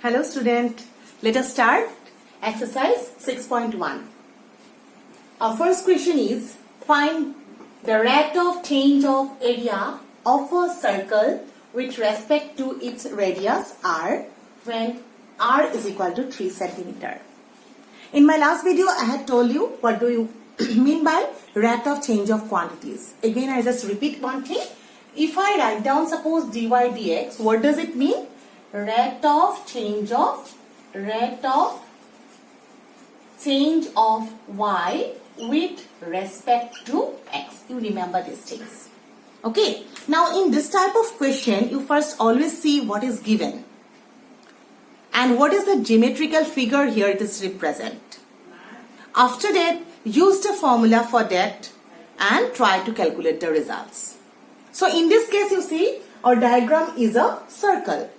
Hello student, let us start exercise 6.1. Our first question is find the rate of change of area of a circle with respect to its radius r when r is equal to 3 centimeter. In my last video I had told you what do you mean by rate of change of quantities. Again I just repeat one thing. If I write down suppose dy dx, what does it mean? Rate of change of y with respect to x. You remember these things. Okay. Now in this type of question, you first always see what is given. And what is the geometrical figure here it is represent. After that, use the formula for that and try to calculate the results. So in this case, you see our diagram is a circle.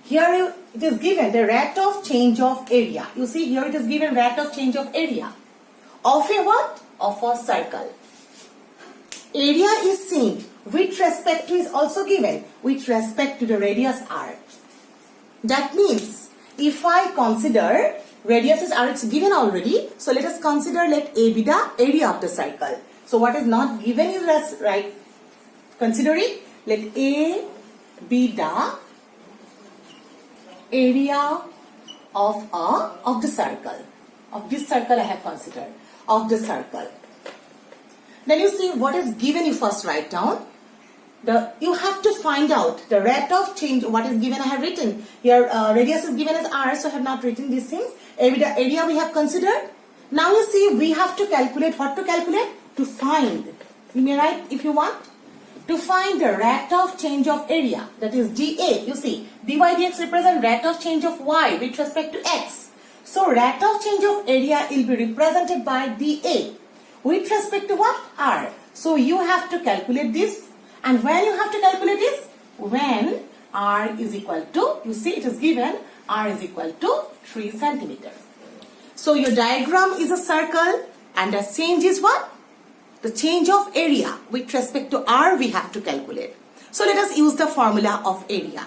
Here it is given the rate of change of area. You see here it is given rate of change of area. Of a what? Of a circle. Area is seen with respect to is also given with respect to the radius r. That means if I consider radius is r, it's given already. So let us consider let a be the area of the circle. So what is not given is let's right. Considering let a be the area of the circle. Of this circle I have considered. Of the circle. Then you see what is given, you first write down. You have to find out the rate of change. What is given I have written. Here radius is given as r, so I have not written these things. The area we have considered. Now you see we have to calculate. What to calculate? To find. You may write if you want. To find the rate of change of area, that is dA, you see, dy dx represent rate of change of y with respect to x. So rate of change of area will be represented by dA with respect to what? R. So you have to calculate this. And when you have to calculate this? When r is equal to, you see it is given, r is equal to 3 centimeter. So your diagram is a circle and the change is what? The change of area with respect to r we have to calculate. So let us use the formula of area.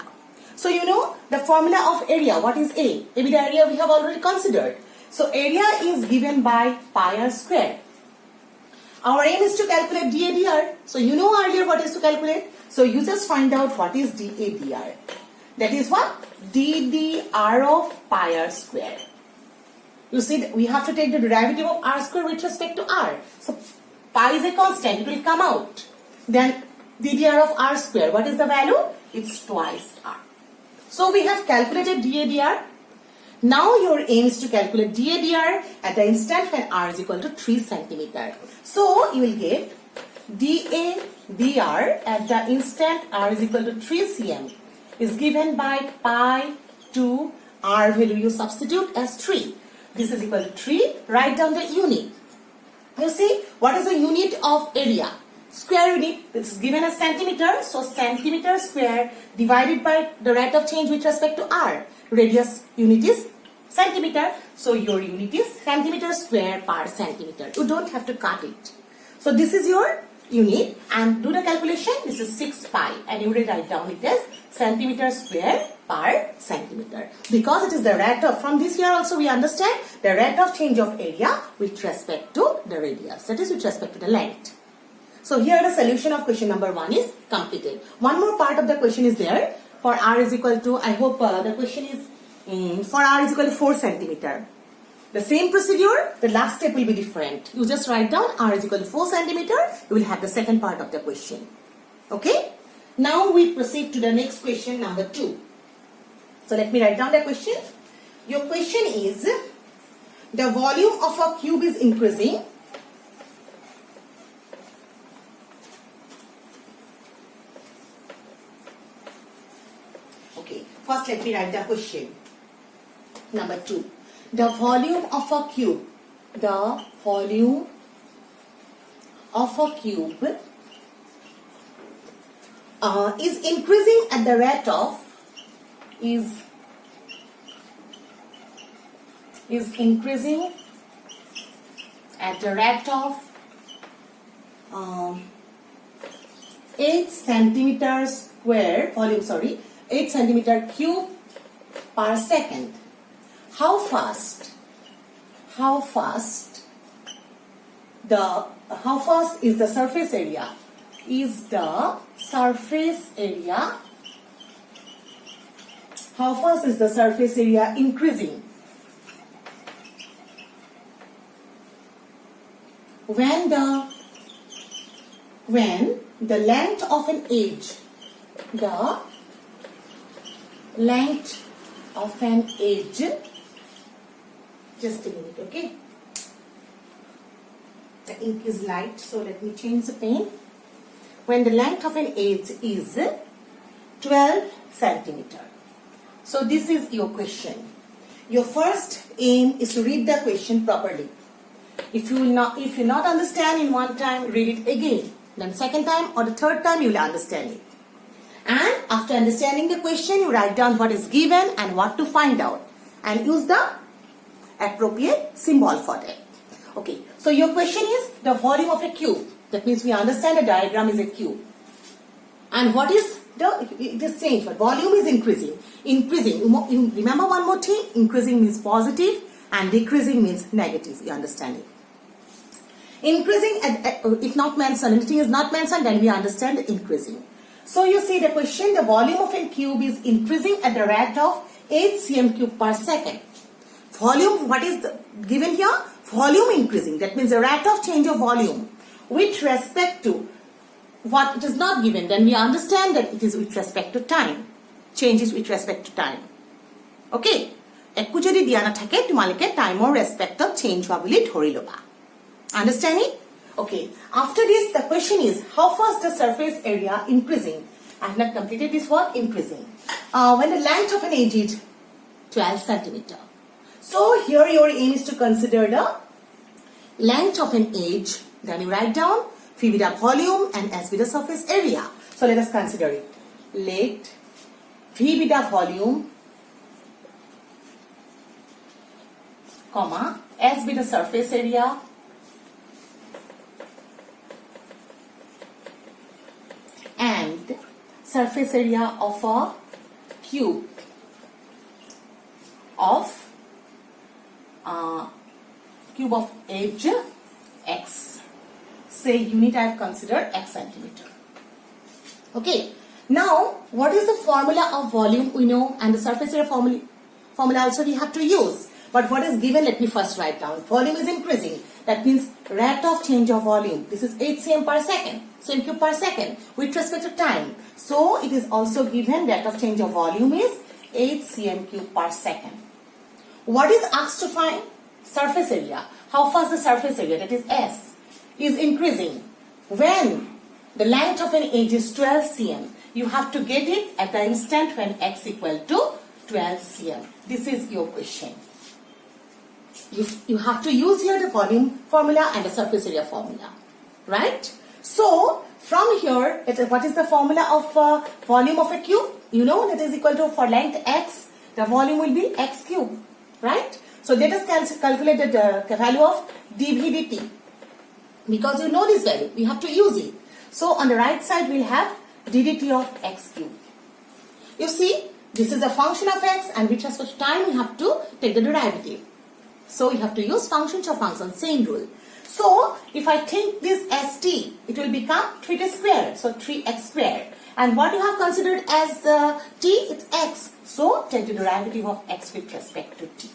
So you know the formula of area. What is A? A be the area we have already considered. So area is given by pi r square. Our aim is to calculate dA dr. So you know earlier what is to calculate. So you just find out what is dA dr. That is what? d dr of pi r square. You see we have to take the derivative of r square with respect to r. So pi is a constant, it will come out. Then ddr of r square, what is the value? It's twice r. So we have calculated dA dr. Now your aim is to calculate dA dr at the instant when r is equal to 3 centimeter. So you will get dA dr at the instant r is equal to 3 cm is given by pi to r value you substitute as 3. This is equal to 3. Write down the unit. You see, what is the unit of area? Square unit, this is given as centimeter. So, centimeter square divided by the rate of change with respect to r. Radius unit is centimeter. So, your unit is centimeter square per centimeter. You don't have to cut it. So, this is your unit and do the calculation. This is 6 pi and you will write down it as centimeter square per centimeter. Because it is the rate of, from this here also we understand the rate of change of area with respect to the radius. That is with respect to the length. So here the solution of question number 1 is completed. One more part of the question is there. For r is equal to, I hope the question is, for r is equal to 4 centimeter. The same procedure, the last step will be different. You just write down r is equal to 4 centimeter. You will have the second part of the question. Okay? Now we proceed to the next question number 2. So let me write down the question. Your question is, the volume of a cube is increasing. Okay, first let me write the question. Number 2. The volume of a cube. The volume of a cube is increasing at the rate of is increasing at the rate of 8 centimeters square volume 8 centimeter cube per second. How fast is the surface area? How fast is the surface area increasing? When the length of an edge, just a minute, okay? The ink is light, so let me change the pen. When the length of an edge is 12 centimeter. So this is your question. Your first aim is to read the question properly. If you not understand in one time, read it again. Then second time or the third time you will understand it. And after understanding the question, you write down what is given and what to find out. And use the appropriate symbol for that. Okay. So your question is the volume of a cube. That means we understand the diagram is a cube. And what is it is changed, but volume is increasing. You remember one more thing? Increasing means positive and decreasing means negative. You understand it? Increasing, if not mentioned, anything is not mentioned, then we understand increasing. So you see the question, the volume of a cube is increasing at the rate of 8 cm cube per second. Volume, what is given here? Volume increasing. That means the rate of change of volume with respect to what it is not given. Then we understand that it is with respect to time. Changes with respect to time. Okay? Ekku jodi dia na thake tumalike time or respect of change howa boli dhori loba. Understand it? Okay. After this, the question is how fast the surface area increasing? I have not completed this one. Increasing. When the length of an edge is 12 centimeter. So here your aim is to consider the length of an edge. Then you write down V be the volume and S be the surface area. So let us consider it. Let V be the volume, comma, S be the surface area, and surface area of a cube of edge x. Say unit I have considered x centimeter. Okay. Now, what is the formula of volume we know, and the surface area formula also we have to use. But what is given, let me first write down. Volume is increasing. That means rate of change of volume. This is 8 cm per second, cm cube per second with respect to time. So, it is also given rate of change of volume is 8 cm cube per second. What is asked to find? Surface area. How fast the surface area, that is S, is increasing? When the length of an edge is 12 cm. You have to get it at the instant when x equal to 12 cm. This is your question. You have to use here the volume formula and the surface area formula. Right? So, from here, what is the formula of volume of a cube? You know that is equal to, for length x, the volume will be x cube. Right? So, let us calculate the value of dV dt. Because you know this value, we have to use it. So, on the right side, we'll have ddt of x cube. You see, this is a function of x, and with respect to time, we have to take the derivative. So, we have to use functions of functions, same rule. So, if I take this st, it will become theta square. So, 3x square. And what you have considered as t, it's x. So, take the derivative of x with respect to t.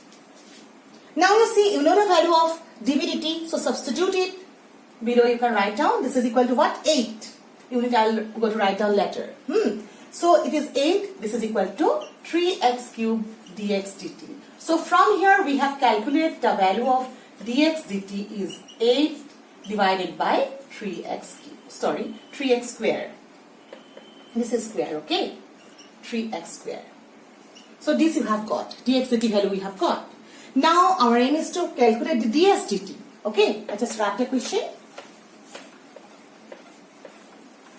Now, you see, you know the value of dv dt. So, substitute it. Below you can write down, this is equal to what? 8. Unit I'll go to write down later. So it is 8, this is equal to 3x cube dx dt. So from here we have calculated the value of dx dt is 8 divided by 3x cube. Sorry, 3x square. This is square, okay? 3x square. So this you have got. Dx dt value we have got. Now our aim is to calculate the ds dt. Okay, I just write the question.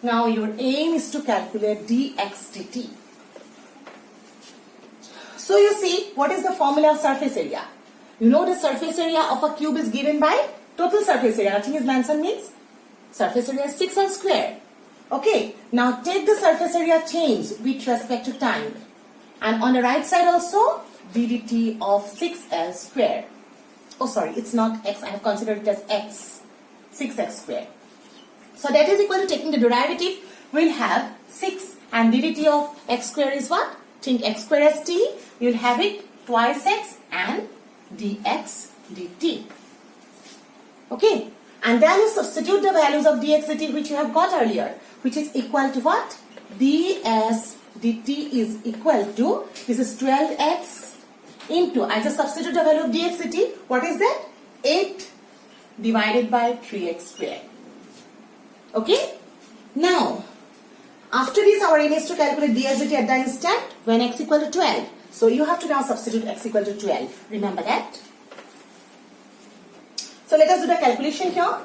Now your aim is to calculate dx dt. So you see, what is the formula of surface area? You know the surface area of a cube is given by total surface area. Nothing is mentioned means surface area is 6 square. Okay, now take the surface area change with respect to time. And on the right side also, ddt of 6l square. Oh, sorry, it's not x. I have considered it as x. 6x square. So that is equal to, taking the derivative, we'll have 6 and ddt of x square is what? Think x square as t. You'll have it twice x and dx dt. Okay. And then you substitute the values of dx dt which you have got earlier, which is equal to what? ds dt is equal to, this is 12x into, I just substitute the value of dx dt. What is that? 8 divided by 3x square. Okay. Now, after this, our aim is to calculate ds dt at the instant when x equal to 12. So you have to now substitute x equal to 12. Remember that. So let us do the calculation here.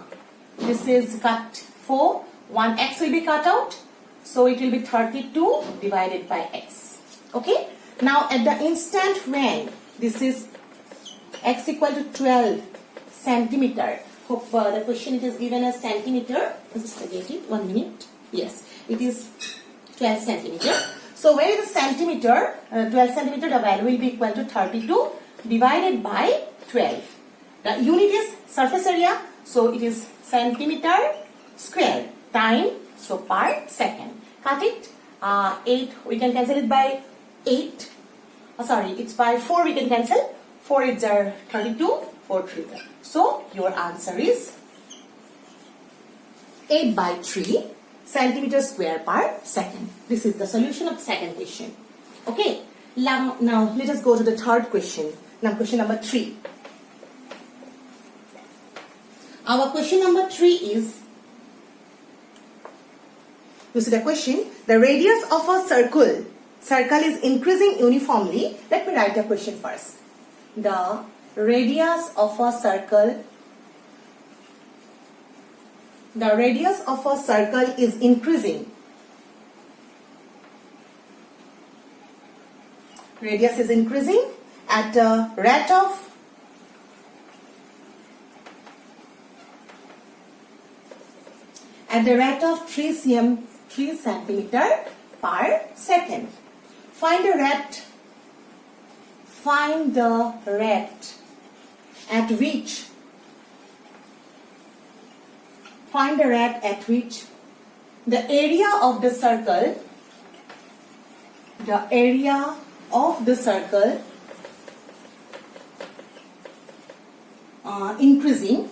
This is cut 4. 1x will be cut out. So it will be 32 divided by x. Okay. Now at the instant when this is x equal to 12 centimeter. Hope the question it is given as centimeter. Just forget it. 1 minute. Yes. It is 12 centimeter. So where is the centimeter? 12 centimeter, the value will be equal to 32 divided by 12. The unit is surface area. So it is centimeter square time. So per second. Cut it. 8. We can cancel it by 8. Sorry, it's by 4 we can cancel. 4 is 32. 4 3. So your answer is 8 by 3 centimeter square per second. This is the solution of the second question. Okay. Now let us go to the third question. Now question number 3. Our question number 3 is, you see the question, the radius of a circle is increasing uniformly. Let me write the question first. The radius of a circle is increasing. Radius is increasing at a rate of 3 centimeter per second. Find the rate at which the area of the circle increasing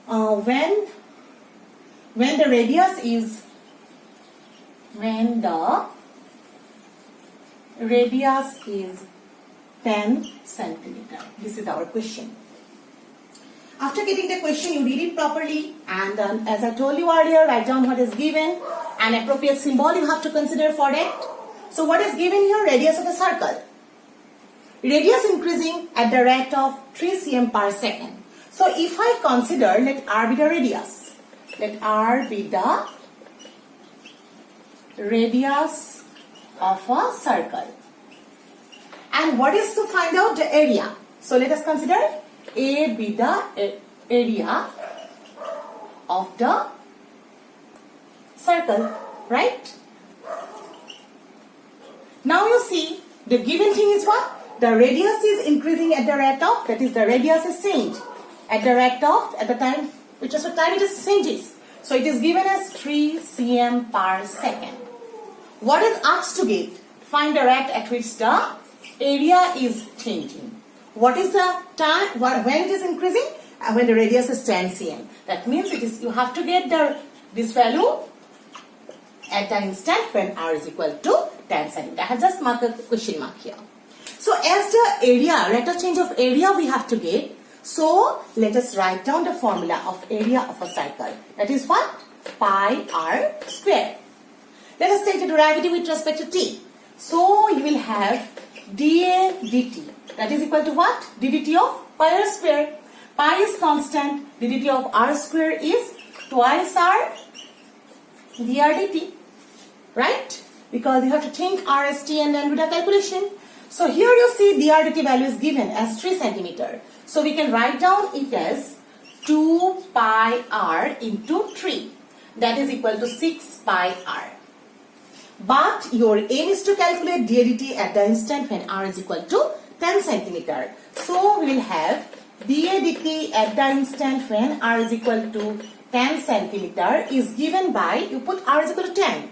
when the radius is 10 centimeter. This is our question. After getting the question, you read it properly, and as I told you earlier, write down what is given and appropriate symbol you have to consider for it. So what is given here? Radius of the circle. Radius increasing at the rate of 3 cm per second. So if I consider, let R be the radius. Let R be the radius of a circle. And what is to find out the area? So let us consider A be the area of the circle, right? Now you see, the given thing is what? The radius is increasing at the rate of, that is the radius is changed at the rate of, at the time, which is the time it is changes. So it is given as 3 cm per second. What is asked to get? Find the rate at which the area is changing. What is the time, when it is increasing? When the radius is 10 cm. That means it is, you have to get this value at the instant when R is equal to 10 cm. I have just marked a question mark here. So as the area, rate of change of area we have to get. So let us write down the formula of area of a circle. That is what? Pi R square. Let us take the derivative with respect to t. So you will have dA dt. That is equal to what? ddt of pi R square. Pi is constant. ddt of R square is twice R dr dt. Right? Because you have to think R as t and then do the calculation. So here you see dr dt value is given as 3 centimeter. So we can write down it as 2 pi R into 3. That is equal to 6 pi R. But your aim is to calculate DADT at the instant when R is equal to 10 centimeter. So we will have DADT at the instant when R is equal to 10 centimeter is given by, you put R is equal to 10.